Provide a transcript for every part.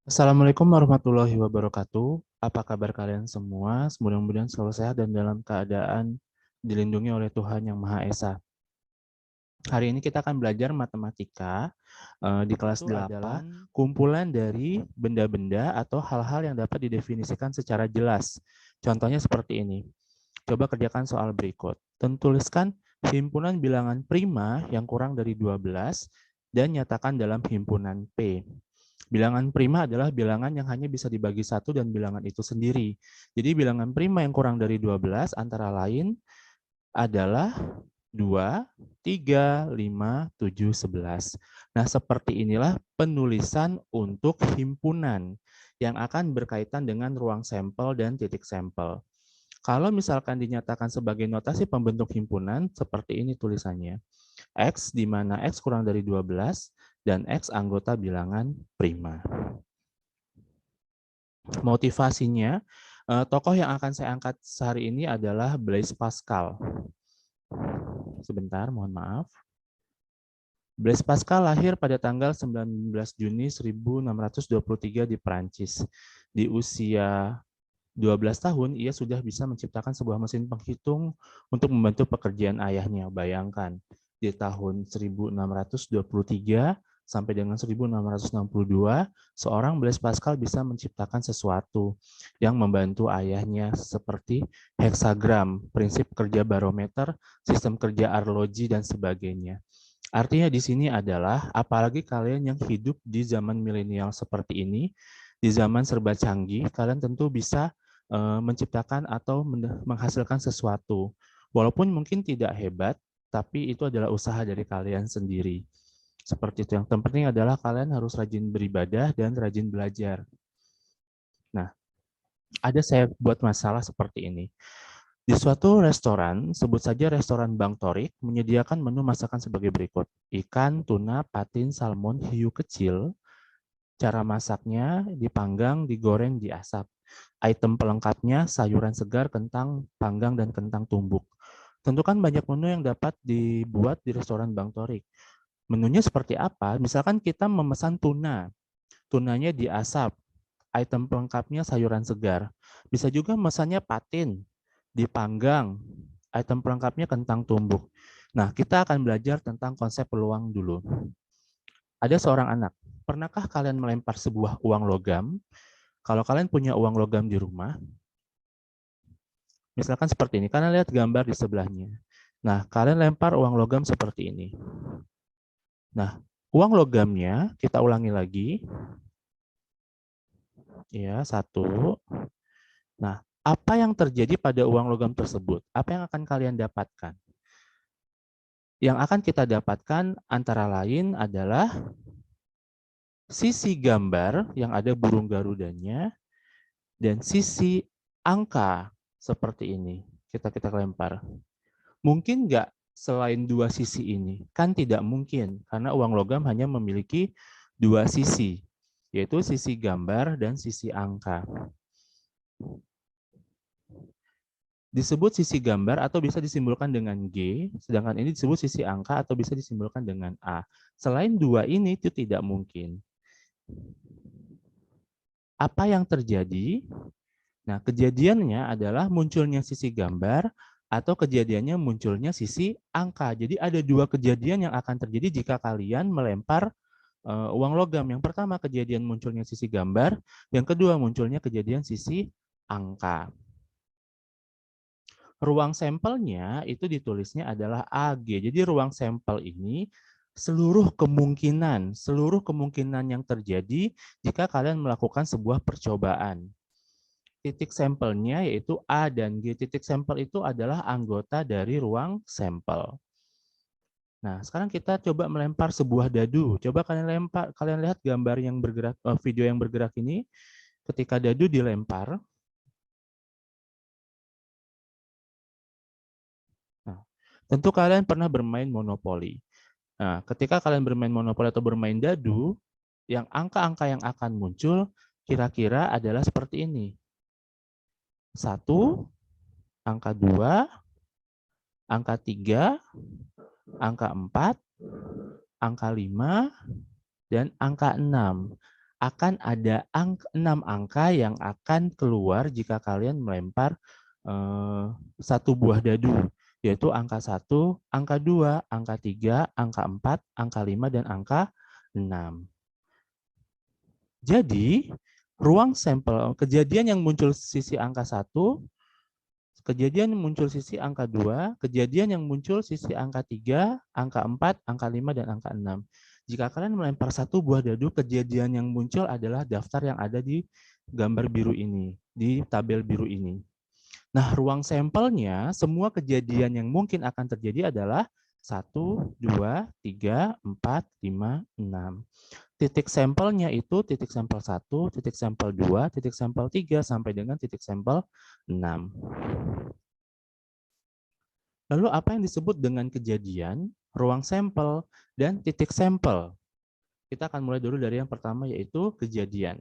Assalamualaikum warahmatullahi wabarakatuh. Apa kabar kalian semua? Mudah-mudahan selalu sehat dan dalam keadaan dilindungi oleh Tuhan Yang Maha Esa. Hari ini kita akan belajar matematika di kelas 8, kumpulan dari benda-benda atau hal-hal yang dapat didefinisikan secara jelas. Contohnya seperti ini. Coba kerjakan soal berikut. Tuliskan himpunan bilangan prima yang kurang dari 12 dan nyatakan dalam himpunan P. Bilangan prima adalah bilangan yang hanya bisa dibagi satu dan bilangan itu sendiri. Jadi bilangan prima yang kurang dari 12 antara lain adalah 2, 3, 5, 7, 11. Nah, seperti inilah penulisan untuk himpunan yang akan berkaitan dengan ruang sampel dan titik sampel. Kalau misalkan dinyatakan sebagai notasi pembentuk himpunan, seperti ini tulisannya. X di mana X kurang dari 12 dan X anggota bilangan prima. Motivasinya, tokoh yang akan saya angkat sehari ini adalah Blaise Pascal. Sebentar, mohon maaf. Blaise Pascal lahir pada tanggal 19 Juni 1623 di Prancis. Di usia 12 tahun, ia sudah bisa menciptakan sebuah mesin penghitung untuk membantu pekerjaan ayahnya. Bayangkan, di tahun 1623 sampai dengan 1662, seorang Blaise Pascal bisa menciptakan sesuatu yang membantu ayahnya seperti heksagram, prinsip kerja barometer, sistem kerja arloji, dan sebagainya. Artinya di sini adalah, apalagi kalian yang hidup di zaman milenial seperti ini, di zaman serba canggih, kalian tentu bisa menciptakan atau menghasilkan sesuatu. Walaupun mungkin tidak hebat, tapi itu adalah usaha dari kalian sendiri. Seperti itu. Yang terpenting adalah kalian harus rajin beribadah dan rajin belajar. Nah, ada saya buat masalah seperti ini. Di suatu restoran, sebut saja restoran Bang Torik, menyediakan menu masakan sebagai berikut. Ikan, tuna, patin, salmon, hiu kecil. Cara masaknya dipanggang, digoreng, diasap. Item pelengkapnya sayuran segar, kentang panggang, dan kentang tumbuk. Tentukan banyak menu yang dapat dibuat di restoran Bang Torik. Menunya seperti apa? Misalkan kita memesan tuna. Tunanya diasap. Item pelengkapnya sayuran segar. Bisa juga memesannya patin, dipanggang. Item pelengkapnya kentang tumbuk. Nah, kita akan belajar tentang konsep peluang dulu. Ada seorang anak. Pernahkah kalian melempar sebuah uang logam? Kalau kalian punya uang logam di rumah, misalkan seperti ini, kalian lihat gambar di sebelahnya. Nah, kalian lempar uang logam seperti ini. Nah, uang logamnya kita ulangi lagi. Ya, satu. Nah, apa yang terjadi pada uang logam tersebut? Apa yang akan kalian dapatkan? Yang akan kita dapatkan antara lain adalah sisi gambar yang ada burung garudanya dan sisi angka seperti ini. Kita lempar. Mungkin nggak selain dua sisi ini? Kan tidak mungkin, karena uang logam hanya memiliki dua sisi, yaitu sisi gambar dan sisi angka. Disebut sisi gambar atau bisa disimbolkan dengan G, sedangkan ini disebut sisi angka atau bisa disimbolkan dengan A. Selain dua ini itu tidak mungkin. Apa yang terjadi? Nah, kejadiannya adalah munculnya sisi gambar atau kejadiannya munculnya sisi angka. Jadi ada dua kejadian yang akan terjadi jika kalian melempar uang logam. Yang pertama kejadian munculnya sisi gambar, yang kedua munculnya kejadian sisi angka. Ruang sampelnya itu ditulisnya adalah AG. Jadi ruang sampel ini seluruh kemungkinan yang terjadi jika kalian melakukan sebuah percobaan. Titik sampelnya yaitu A dan G. Titik sampel itu adalah anggota dari ruang sampel. Nah, sekarang kita coba melempar sebuah dadu. Coba kalian lihat gambar yang bergerak, video yang bergerak ini. Ketika dadu dilempar, nah, tentu kalian pernah bermain monopoli. Nah, ketika kalian bermain monopoli atau bermain dadu, yang angka-angka yang akan muncul kira-kira adalah seperti ini. 1, angka 2, angka 3, angka 4, angka 5, dan angka 6. akan ada 6 angka yang akan keluar jika kalian melempar satu buah dadu, yaitu angka 1, angka 2, angka 3, angka 4, angka 5, dan angka 6. Jadi, ruang sampel, kejadian yang muncul sisi angka 1, kejadian yang muncul sisi angka 2, kejadian yang muncul sisi angka 3, angka 4, angka 5, dan angka 6. Jika kalian melempar satu buah dadu, kejadian yang muncul adalah daftar yang ada di gambar biru ini, di tabel biru ini. Nah, ruang sampelnya, semua kejadian yang mungkin akan terjadi adalah 1, 2, 3, 4, 5, 6. Titik sampelnya itu titik sampel 1, titik sampel 2, titik sampel 3, sampai dengan titik sampel 6. Lalu apa yang disebut dengan kejadian, ruang sampel, dan titik sampel? Kita akan mulai dulu dari yang pertama, yaitu kejadian.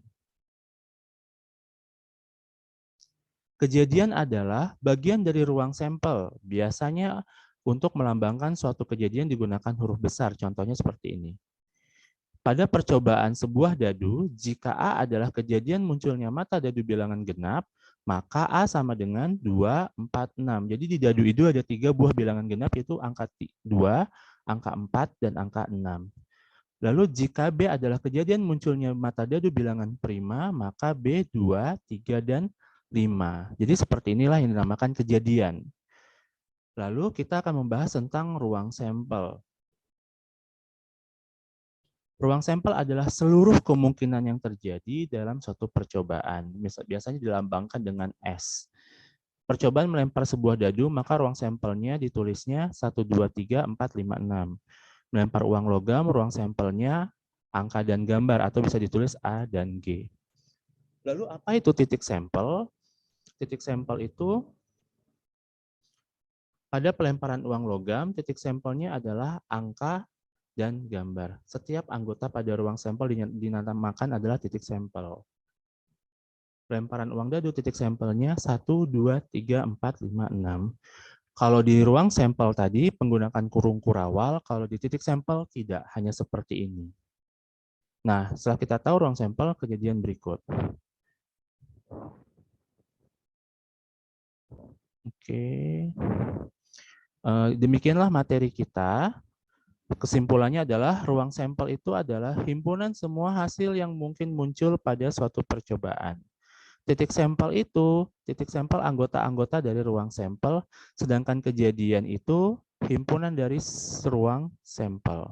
Kejadian adalah bagian dari ruang sampel. Biasanya untuk melambangkan suatu kejadian digunakan huruf besar, contohnya seperti ini. Pada percobaan sebuah dadu, jika A adalah kejadian munculnya mata dadu bilangan genap, maka A sama dengan 2, 4, 6. Jadi di dadu itu ada 3 buah bilangan genap, yaitu angka 2, angka 4, dan angka 6. Lalu jika B adalah kejadian munculnya mata dadu bilangan prima, maka B 2, 3, dan 5. Jadi seperti inilah yang dinamakan kejadian. Lalu kita akan membahas tentang ruang sampel. Ruang sampel adalah seluruh kemungkinan yang terjadi dalam suatu percobaan. Biasanya dilambangkan dengan S. Percobaan melempar sebuah dadu, maka ruang sampelnya ditulisnya 1, 2, 3, 4, 5, 6. Melempar uang logam, ruang sampelnya angka dan gambar, atau bisa ditulis A dan G. Lalu apa itu titik sampel? Titik sampel itu pada pelemparan uang logam, titik sampelnya adalah angka dan gambar. Setiap anggota pada ruang sampel dinamakan adalah titik sampel. Pelemparan uang dadu, titik sampelnya 1, 2, 3, 4, 5, 6. Kalau di ruang sampel tadi menggunakan kurung kurawal, kalau di titik sampel tidak, hanya seperti ini. Nah, setelah kita tahu ruang sampel, kejadian berikut. Oke. Demikianlah materi kita. Kesimpulannya adalah ruang sampel itu adalah himpunan semua hasil yang mungkin muncul pada suatu percobaan. Titik sampel itu, titik sampel anggota-anggota dari ruang sampel, sedangkan kejadian itu himpunan dari ruang sampel.